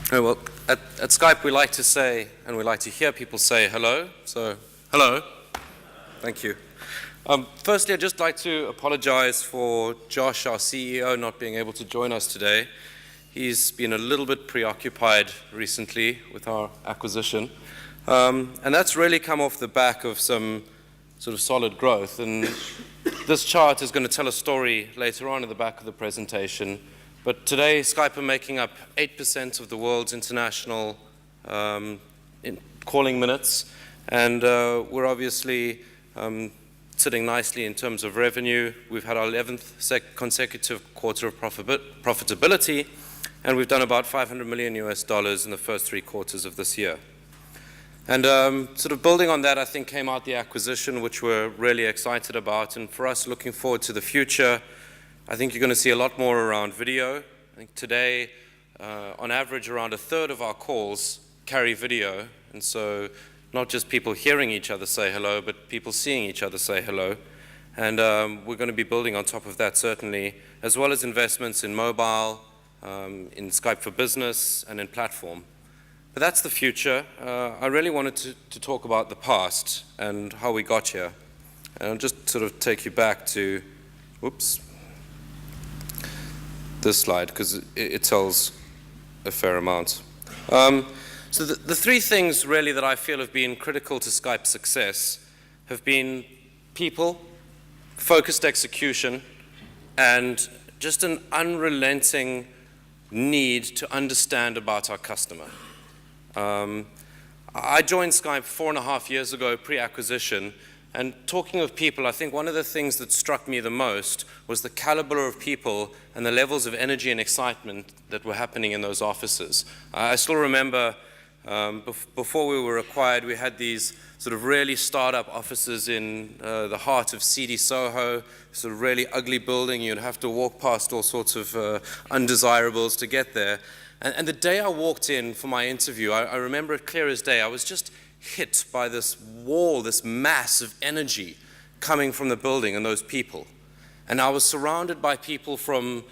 Oh, well, at Skype we like to say, and we like to hear people say hello, so hello. Thank you. Firstly, I'd just like to apologize for Josh, our CEO, not being able to join us today. He's been a little bit preoccupied recently with our acquisition, and that's really come off the back of some sort of solid growth. And this chart is going to tell a story later on in the back of the presentation. But today, Skype are making up 8% of the world's international calling minutes, and we're obviously sitting nicely in terms of revenue. We've had our 11th consecutive quarter of profitability, and we've done about $500 million in the first 3 quarters of this year. And sort of building on that, I think came out the acquisition, which we're really excited about. And for us, looking forward to the future, I think you're going to see a lot more around video. I think today, on average, around a third of our calls carry video. And so not just people hearing each other say hello, but people seeing each other say hello. And we're going to be building on top of that, certainly, as well as investments in mobile, in Skype for Business, and in platform. But that's the future. I really wanted to talk about the past and how we got here. And I'll just sort of take you back to, whoops, this slide, because it tells a fair amount. So the 3 things really that I feel have been critical to Skype's success have been people, focused execution, and just an unrelenting need to understand about our customer. I joined Skype 4.5 years ago, pre-acquisition, and talking with people, I think one of the things that struck me the most was the caliber of people and the levels of energy and excitement that were happening in those offices. I still remember before we were acquired, we had these sort of really startup offices in the heart of seedy Soho, sort of really ugly building. You'd have to walk past all sorts of undesirables to get there. And the day I walked in for my interview, I remember it clear as day. I was just hit by this wall, this mass of energy coming from the building and those people. And I was surrounded by people from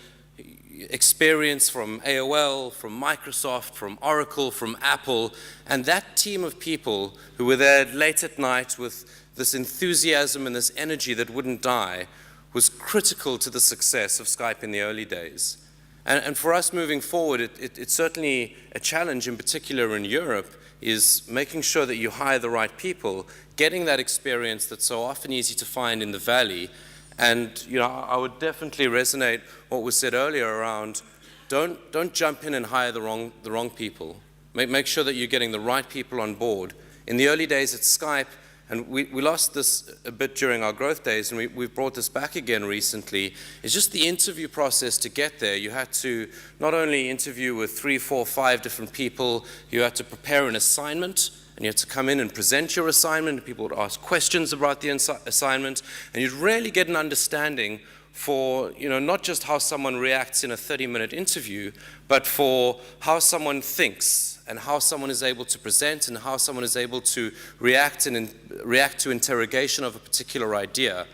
experience, from AOL, from Microsoft, from Oracle, from Apple, and that team of people who were there late at night with this enthusiasm and this energy that wouldn't die was critical to the success of Skype in the early days. And for us moving forward, it's certainly a challenge, in particular in Europe, is making sure that you hire the right people, getting that experience that's so often easy to find in the Valley. And I would definitely resonate what was said earlier around don't jump in and hire the wrong people. Make sure that you're getting the right people on board. In the early days at Skype, and we lost this a bit during our growth days, and we've brought this back again recently, it's just the interview process to get there. You had to not only interview with 3, 4, 5 different people, you had to prepare an assignment, and you had to come in and present your assignment, and people would ask questions about the assignment, and you'd really get an understanding for not just how someone reacts in a 30-minute interview, but for how someone thinks and how someone is able to present and how someone is able to react to interrogation of a particular idea.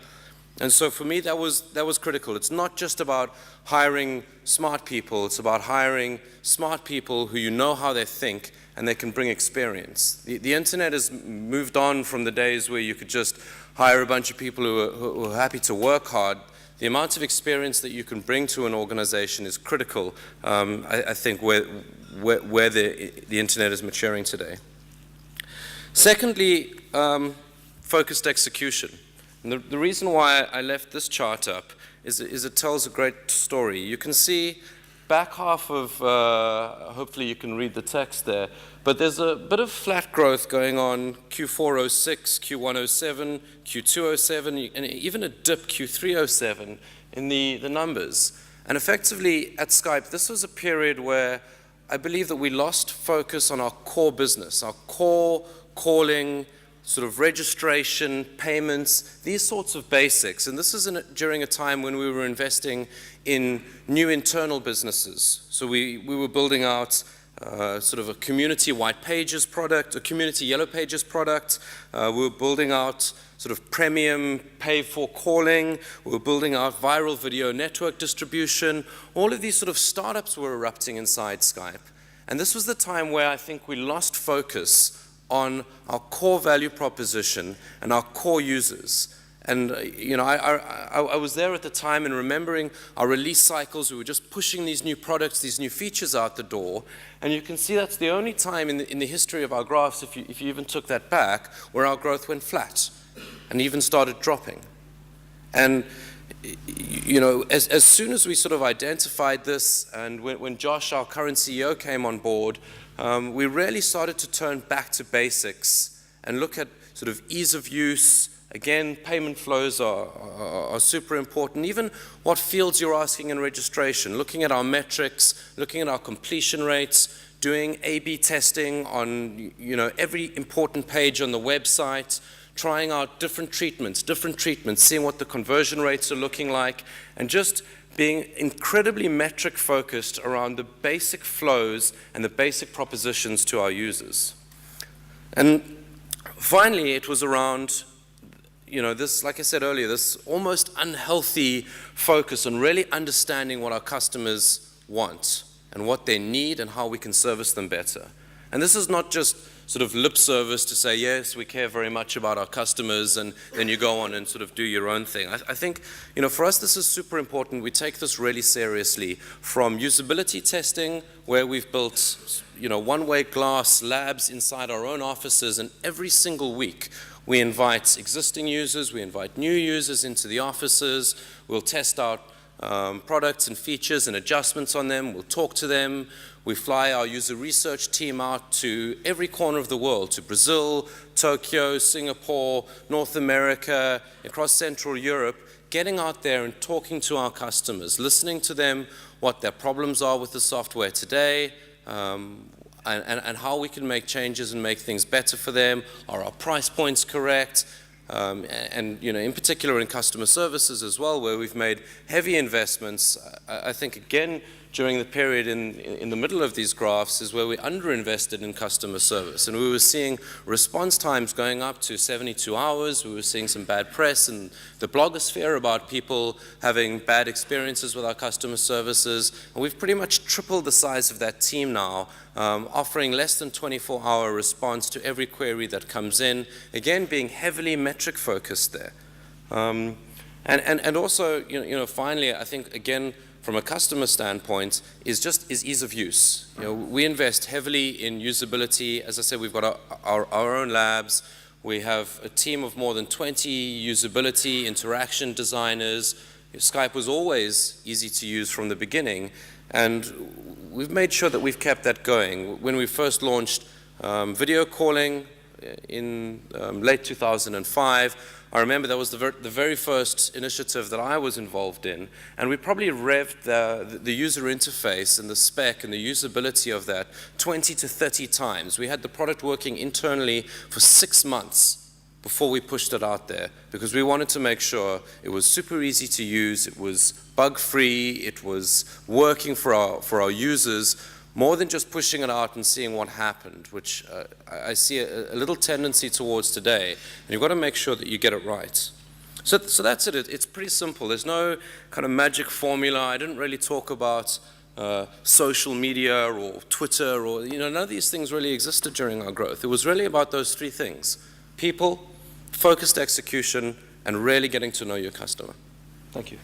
And so for me, that was critical. It's not just about hiring smart people. It's about hiring smart people who how they think and they can bring experience. The internet has moved on from the days where you could just hire a bunch of people who are happy to work hard. The amount of experience that you can bring to an organization is critical, I think, where the internet is maturing today. Secondly, focused execution. And the reason why I left this chart up is it tells a great story. You can see back half of, hopefully you can read the text there, but there's a bit of flat growth going on Q4 06, Q1 07, Q2 07, and even a dip Q3 07 in the numbers. And effectively at Skype, this was a period where I believe that we lost focus on our core business, our core calling, sort of registration, payments, these sorts of basics. And this is during a time when we were investing in new internal businesses. So we were building out sort of a community white pages product, a community yellow pages product. We were building out sort of premium pay for calling. We were building out viral video network distribution. All of these sort of startups were erupting inside Skype. And this was the time where I think we lost focus on our core value proposition and our core users. And I was there at the time and remembering our release cycles. We were just pushing these new products, these new features out the door. And you can see that's the only time in the history of our graphs, if you even took that back, where our growth went flat and even started dropping. And as soon as we sort of identified this, and when Josh, our current CEO, came on board, we really started to turn back to basics and look at sort of ease of use. Again, payment flows are super important. Even what fields you're asking in registration, looking at our metrics, looking at our completion rates, doing A/B testing on every important page on the website, trying out different treatments, seeing what the conversion rates are looking like, and just being incredibly metric focused around the basic flows and the basic propositions to our users. And finally, it was around this, like I said earlier, this almost unhealthy focus on really understanding what our customers want and what they need and how we can service them better. And this is not just sort of lip service to say, yes, we care very much about our customers, and then you go on and sort of do your own thing. I think, for us, this is super important. We take this really seriously, from usability testing, where we've built, one-way glass labs inside our own offices, and every single week, we invite existing users, we invite new users into the offices, we'll test out products and features and adjustments on them, we'll talk to them, we fly our user research team out to every corner of the world, to Brazil, Tokyo, Singapore, North America, across Central Europe, getting out there and talking to our customers, listening to them, what their problems are with the software today, and how we can make changes and make things better for them. Are our price points correct? And in particular in customer services as well, where we've made heavy investments. I think again during the period in the middle of these graphs is where we underinvested in customer service, and we were seeing response times going up to 72 hours. We were seeing some bad press in the blogosphere about people having bad experiences with our customer services, and we've pretty much tripled the size of that team now, offering less than 24-hour response to every query that comes in, again being heavily metric focused there. And also, finally, I think again from a customer standpoint is ease of use. We invest heavily in usability. As I said, we've got our own labs. We have a team of more than 20 usability interaction designers. Skype was always easy to use from the beginning, and we've made sure that we've kept that going. When we first launched video calling in late 2005, I remember that was the very first initiative that I was involved in, and we probably revved the user interface and the spec and the usability of that 20 to 30 times. We had the product working internally for 6 months before we pushed it out there, because we wanted to make sure it was super easy to use, it was bug-free, it was working for our users, more than just pushing it out and seeing what happened, which I see a little tendency towards today. And you've got to make sure that you get it right. So that's it. It's pretty simple. There's no kind of magic formula. I didn't really talk about social media or Twitter or, none of these things really existed during our growth. It was really about those three things: people, focused execution, and really getting to know your customer. Thank you.